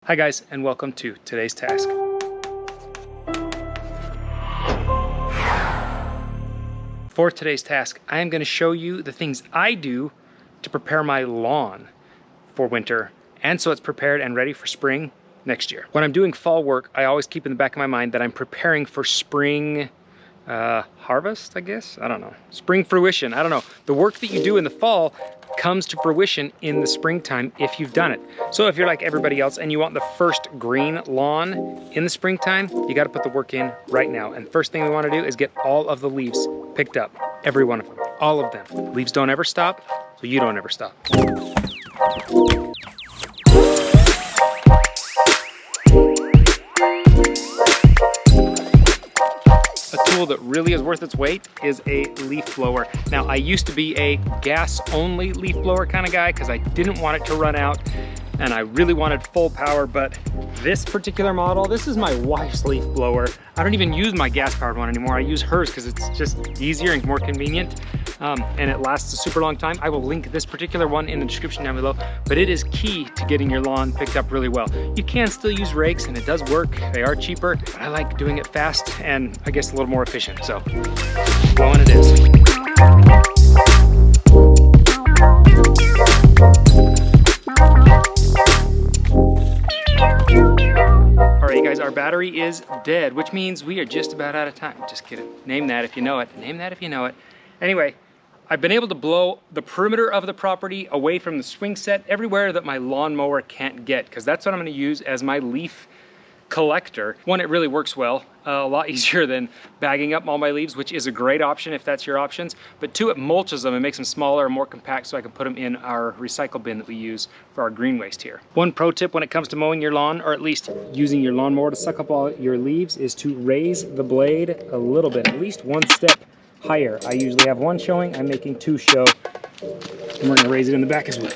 Hi guys, and welcome to today's task. For today's task, I am going to show you the things I do to prepare my lawn for winter, and so it's prepared and ready for spring next year. When I'm doing fall work, I always keep in the back of my mind that I'm preparing for spring harvest, I guess? I don't know. Spring fruition, I don't know. The work that you do in the fall comes to fruition in the springtime if you've done it. So if you're like everybody else and you want the first green lawn in the springtime, you gotta put the work in right now. And first thing we wanna do is get all of the leaves picked up. Every one of them, all of them. Leaves don't ever stop, so you don't ever stop. That really is worth its weight is a leaf blower. Now, I used to be a gas only leaf blower kind of guy because I didn't want it to run out and I really wanted full power, but this particular model, this is my wife's leaf blower. I don't even use my gas powered one anymore. I use hers because it's just easier and more convenient, and it lasts a super long time. I will link this particular one in the description down below, but it is key to getting your lawn picked up really well. You can still use rakes and it does work. They are cheaper, but I like doing it fast and I guess a little more efficient. So blowing it is. Our battery is dead, which means we are just about out of time. Just kidding. Name that if you know it. Name that if you know it. Anyway, I've been able to blow the perimeter of the property away from the swing set everywhere that my lawnmower can't get, because that's what I'm going to use as my leaf collector. One, it really works well, a lot easier than bagging up all my leaves, which is a great option if that's your options. But two, it mulches them and makes them smaller and more compact so I can put them in our recycle bin that we use for our green waste here. One pro tip when it comes to mowing your lawn, or at least using your lawnmower to suck up all your leaves, is to raise the blade a little bit, at least one step higher. I usually have one showing, I'm making two show, and we're gonna raise it in the back as well.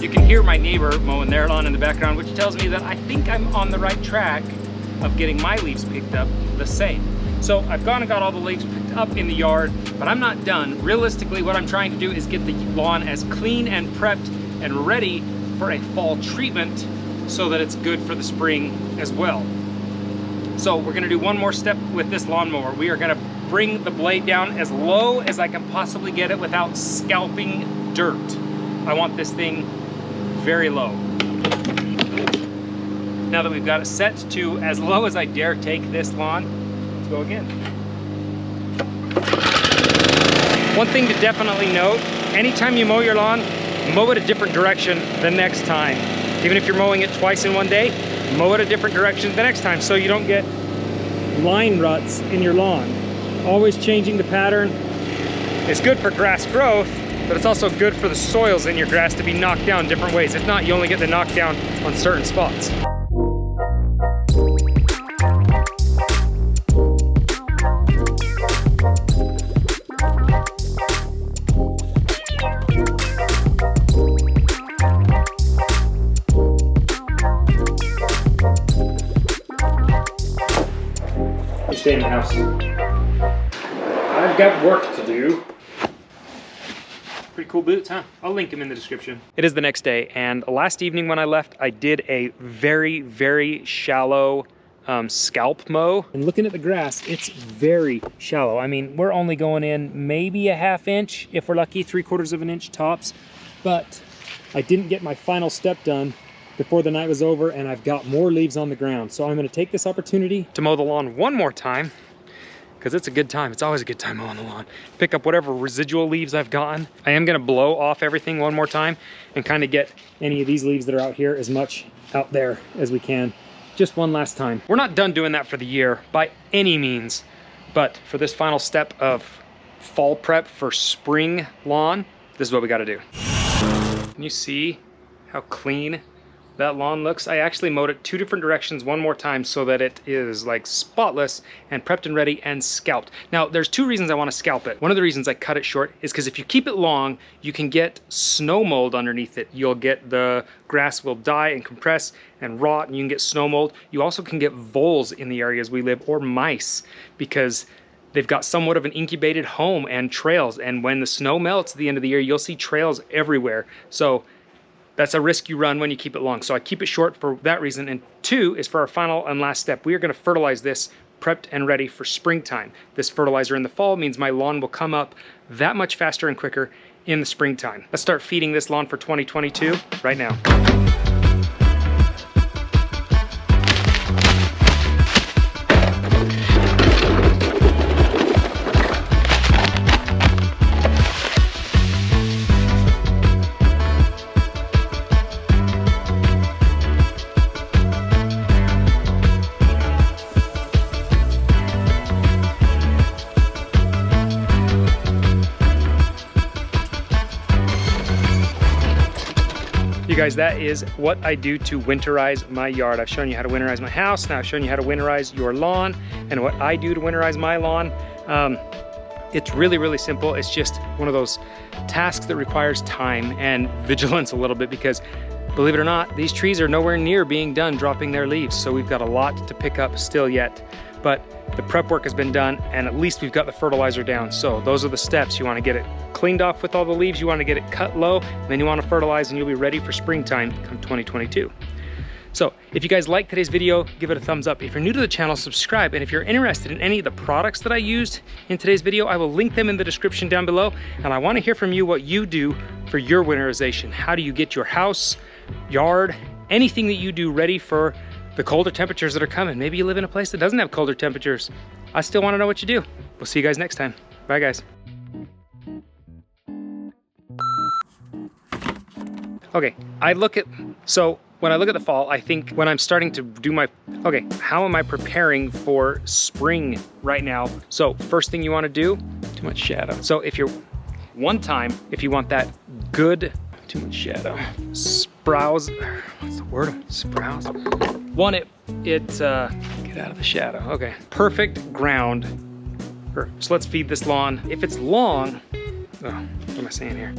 You can hear my neighbor mowing their lawn in the background, which tells me that I think I'm on the right track of getting my leaves picked up the same. So I've gone and got all the leaves picked up in the yard, but I'm not done. Realistically, what I'm trying to do is get the lawn as clean and prepped and ready for a fall treatment so that it's good for the spring as well. So we're gonna do one more step with this lawnmower. We are gonna bring the blade down as low as I can possibly get it without scalping dirt. I want this thing very low. Now that we've got it set to as low as I dare take this lawn, let's go again. One thing to definitely note, anytime you mow your lawn, mow it a different direction the next time. Even if you're mowing it twice in one day, mow it a different direction the next time so you don't get line ruts in your lawn. Always changing the pattern is good for grass growth, but it's also good for the soils in your grass to be knocked down different ways. If not, you only get the knockdown on certain spots. You stay in the house. I've got work to do. Pretty cool boots, huh? I'll link them in the description. It is the next day, and last evening when I left, I did a very, very shallow scalp mow. And looking at the grass, it's very shallow. I mean, we're only going in maybe a ½ inch, if we're lucky, 3/4 of an inch tops. But I didn't get my final step done before the night was over, and I've got more leaves on the ground. So I'm gonna take this opportunity to mow the lawn one more time, because it's a good time. It's always a good time mowing the lawn. Pick up whatever residual leaves I've gotten. I am gonna blow off everything one more time and kind of get any of these leaves that are out here as much out there as we can. Just one last time. We're not done doing that for the year by any means, but for this final step of fall prep for spring lawn, this is what we gotta do. Can you see how clean that lawn looks. I actually mowed it 2 different directions one more time so that it is like spotless and prepped and ready and scalped. Now there's 2 reasons I want to scalp it. One of the reasons I cut it short is because if you keep it long, you can get snow mold underneath it. You'll get the grass will die and compress and rot, and you can get snow mold. You also can get voles in the areas we live, or mice, because they've got somewhat of an incubated home and trails, and when the snow melts at the end of the year, you'll see trails everywhere. So that's a risk you run when you keep it long. So I keep it short for that reason. And 2 is for our final and last step. We are going to fertilize this prepped and ready for springtime. This fertilizer in the fall means my lawn will come up that much faster and quicker in the springtime. Let's start feeding this lawn for 2022 right now. You guys, that is what I do to winterize my yard. I've shown you how to winterize my house. Now I've shown you how to winterize your lawn and what I do to winterize my lawn. It's really, really simple. It's just one of those tasks that requires time and vigilance a little bit, because believe it or not, these trees are nowhere near being done dropping their leaves. So we've got a lot to pick up still yet. But the prep work has been done, and at least we've got the fertilizer down. So those are the steps. You want to get it cleaned off with all the leaves, you want to get it cut low, and then you want to fertilize, and you'll be ready for springtime come 2022. So if you guys like today's video, give it a thumbs up. If you're new to the channel, subscribe. And if you're interested in any of the products that I used in today's video, I will link them in the description down below. And I want to hear from you what you do for your winterization. How do you get your house, yard, anything that you do ready for the colder temperatures that are coming? Maybe you live in a place that doesn't have colder temperatures. I still want to know what you do. We'll see you guys next time. Bye, guys. Okay, so when I look at the fall, I think when I'm starting to do okay, how am I preparing for spring right now? So first thing you want to do, too much shadow. So if you want that good, too much shadow, sprouse, what's the word? Sprouse? One, get out of the shadow. Okay, perfect ground. So let's feed this lawn. If it's long, oh, what am I saying here?